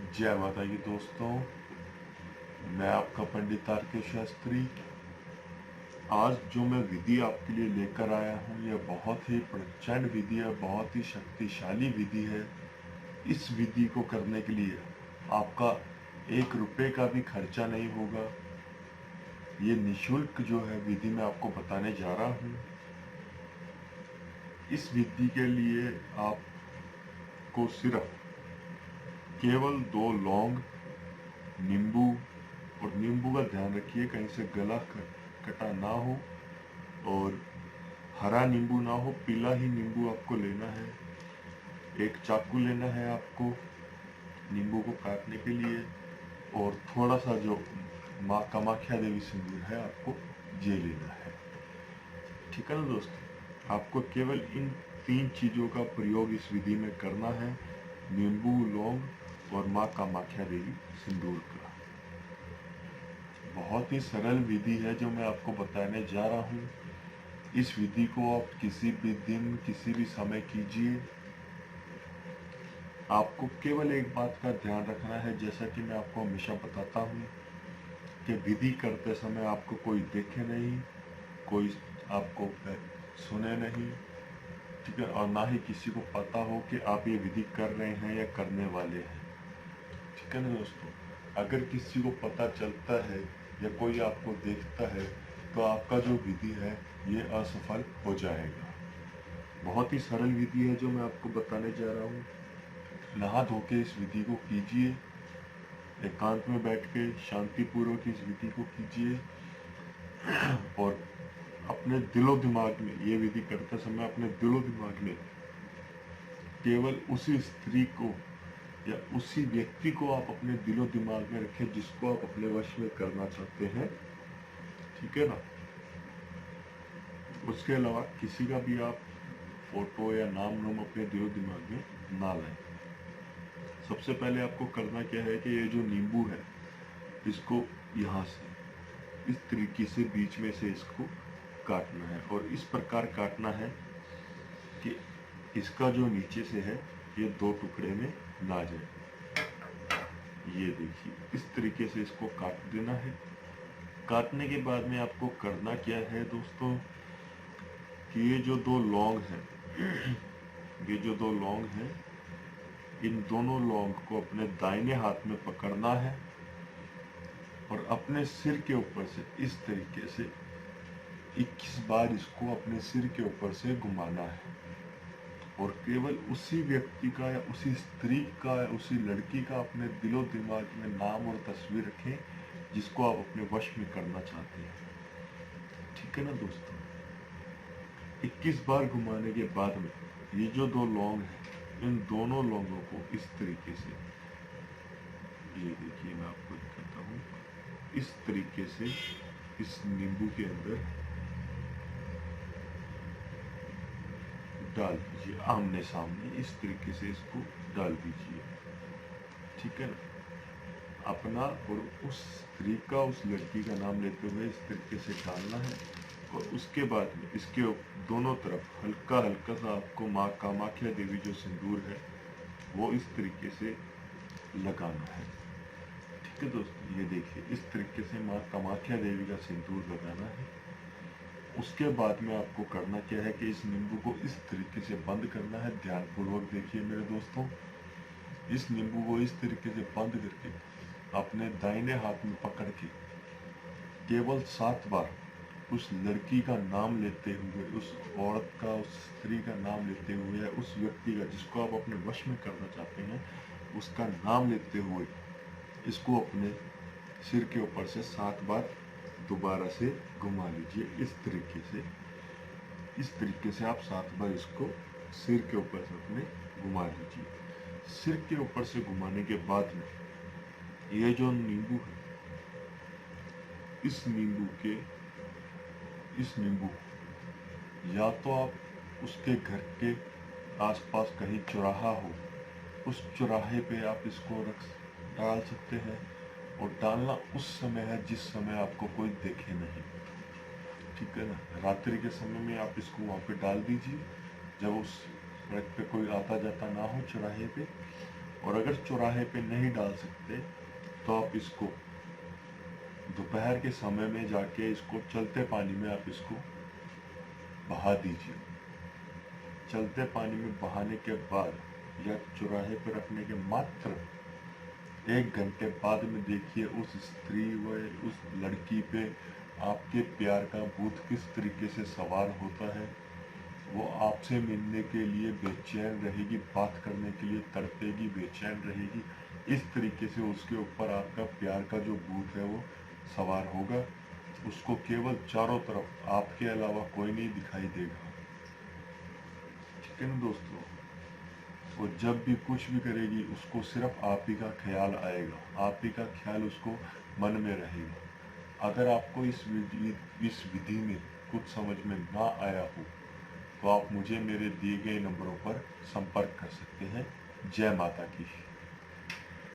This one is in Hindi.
जय माता की दोस्तों, मैं आपका पंडित तारकेश शास्त्री। आज जो मैं विधि आपके लिए लेकर आया हूँ, यह बहुत ही प्रचंड विधि है, बहुत ही शक्तिशाली विधि है। इस विधि को करने के लिए आपका 1 रुपये का भी खर्चा नहीं होगा। ये निःशुल्क जो है विधि मैं आपको बताने जा रहा हूँ। इस विधि के लिए आपको सिर्फ केवल 2 लौंग, नींबू, और नींबू का ध्यान रखिए कहीं से गला कटा ना हो, और हरा नींबू ना हो, पीला ही नींबू आपको लेना है। एक चाकू लेना है आपको नींबू को काटने के लिए, और थोड़ा सा जो माँ कामाख्या देवी सिंदूर है आपको ये लेना है। ठीक है ना दोस्तों, आपको केवल इन 3 चीज़ों का प्रयोग इस विधि में करना है, नींबू, लौंग और माँ कामाख्या देवी सिंदूर का। बहुत ही सरल विधि है जो मैं आपको बताने जा रहा हूँ। इस विधि को आप किसी भी दिन किसी भी समय कीजिए। आपको केवल एक बात का ध्यान रखना है, जैसा कि मैं आपको हमेशा बताता हूँ कि विधि करते समय आपको कोई देखे नहीं, कोई आपको सुने नहीं, ठीक है, और ना ही किसी को पता हो कि आप ये विधि कर रहे हैं या करने वाले हैं। ठीक है ना दोस्तों, अगर किसी को पता चलता है या कोई आपको देखता है तो आपका जो विधि है ये असफल हो जाएगा। बहुत ही सरल विधि है जो मैं आपको बताने जा रहा हूँ। नहा धो के इस विधि को कीजिए, एकांत में बैठ के शांतिपूर्वक इस विधि को कीजिए, और अपने दिलो दिमाग में ये विधि करते समय अपने दिलो दिमाग में केवल उसी स्त्री को या उसी व्यक्ति को आप अपने दिलो दिमाग में रखें जिसको आप अपने वश में करना चाहते हैं। ठीक है ना, उसके अलावा किसी का भी आप फोटो या नाम अपने दिलो दिमाग में ना लाएं। सबसे पहले आपको करना क्या है कि ये जो नींबू है इसको यहाँ से इस तरीके से बीच में से इसको काटना है, और इस प्रकार काटना है कि इसका जो नीचे से है ये 2 टुकड़े में ना जाए। ये देखिए, इस तरीके से इसको काट देना है। काटने के बाद में आपको करना क्या है दोस्तों कि ये जो 2 लौंग हैं ये जो 2 लौंग हैं, इन दोनों लौंग को अपने दाहिने हाथ में पकड़ना है और अपने सिर के ऊपर से इस तरीके से 21 बार इसको अपने सिर के ऊपर से घुमाना है, और केवल उसी व्यक्ति का या उसी स्त्री का या उसी लड़की का अपने दिलो दिमाग में नाम और तस्वीर रखें जिसको आप अपने वश में करना चाहते हैं। ठीक है ना दोस्तों, 21 बार घुमाने के बाद में ये जो 2 लौंग हैं, इन दोनों लौंगों को इस तरीके से, ये देखिए मैं आपको दिखाता हूँ, इस तरीके से इस नींबू के अंदर डाल दीजिए, आमने सामने इस तरीके से इसको डाल दीजिए। ठीक है ना, अपना और उस स्त्री का, उस लड़की का नाम लेते हुए इस तरीके से डालना है, और उसके बाद में इसके दोनों तरफ हल्का हल्का सा आपको माँ कामाख्या देवी जो सिंदूर है वो इस तरीके से लगाना है। ठीक है दोस्तों, ये देखिए इस तरीके से माँ कामाख्या देवी का सिंदूर लगाना है। उसके बाद में आपको करना क्या है कि इस नींबू को इस तरीके से बंद करना है। ध्यानपूर्वक देखिए मेरे दोस्तों, इस नींबू को इस तरीके से बंद करके अपने दाहिने हाथ में पकड़ के केवल 7 बार उस लड़की का नाम लेते हुए, उस औरत का, उस स्त्री का नाम लेते हुए, या उस व्यक्ति का जिसको आप अपने वश में करना चाहते हैं उसका नाम लेते हुए इसको अपने सिर के ऊपर से 7 बार दोबारा से घुमा लीजिए। इस तरीके से आप 7 बार इसको सिर के ऊपर से अपने घुमा लीजिए। सिर के ऊपर से घुमाने के बाद में ये जो नींबू है, इस नींबू या तो आप उसके घर के आसपास कहीं चौराहा हो, उस चौराहे पे आप इसको डाल सकते हैं, और डालना उस समय है जिस समय आपको कोई देखे नहीं। ठीक है ना, रात्रि के समय में आप इसको वहाँ पे डाल दीजिए जब उस सड़क पे कोई आता जाता ना हो चौराहे पे, और अगर चौराहे पे नहीं डाल सकते तो आप इसको दोपहर के समय में जाके इसको चलते पानी में आप इसको बहा दीजिए। चलते पानी में बहाने के बाद या चौराहे पर रखने के मात्र 1 घंटे बाद में देखिए उस स्त्री व उस लड़की पे आपके प्यार का भूत किस तरीके से सवार होता है। वो आपसे मिलने के लिए बेचैन रहेगी, बात करने के लिए तड़पेगी, बेचैन रहेगी। इस तरीके से उसके ऊपर आपका प्यार का जो भूत है वो सवार होगा। उसको केवल चारों तरफ आपके अलावा कोई नहीं दिखाई देगा। ठीक है ना दोस्तों। वो जब भी कुछ भी करेगी उसको सिर्फ आप ही का ख्याल आएगा, आप ही का ख्याल उसको मन में रहेगा। अगर आपको इस विधि में कुछ समझ में ना आया हो तो आप मुझे मेरे दिए गए नंबरों पर संपर्क कर सकते हैं। जय माता की।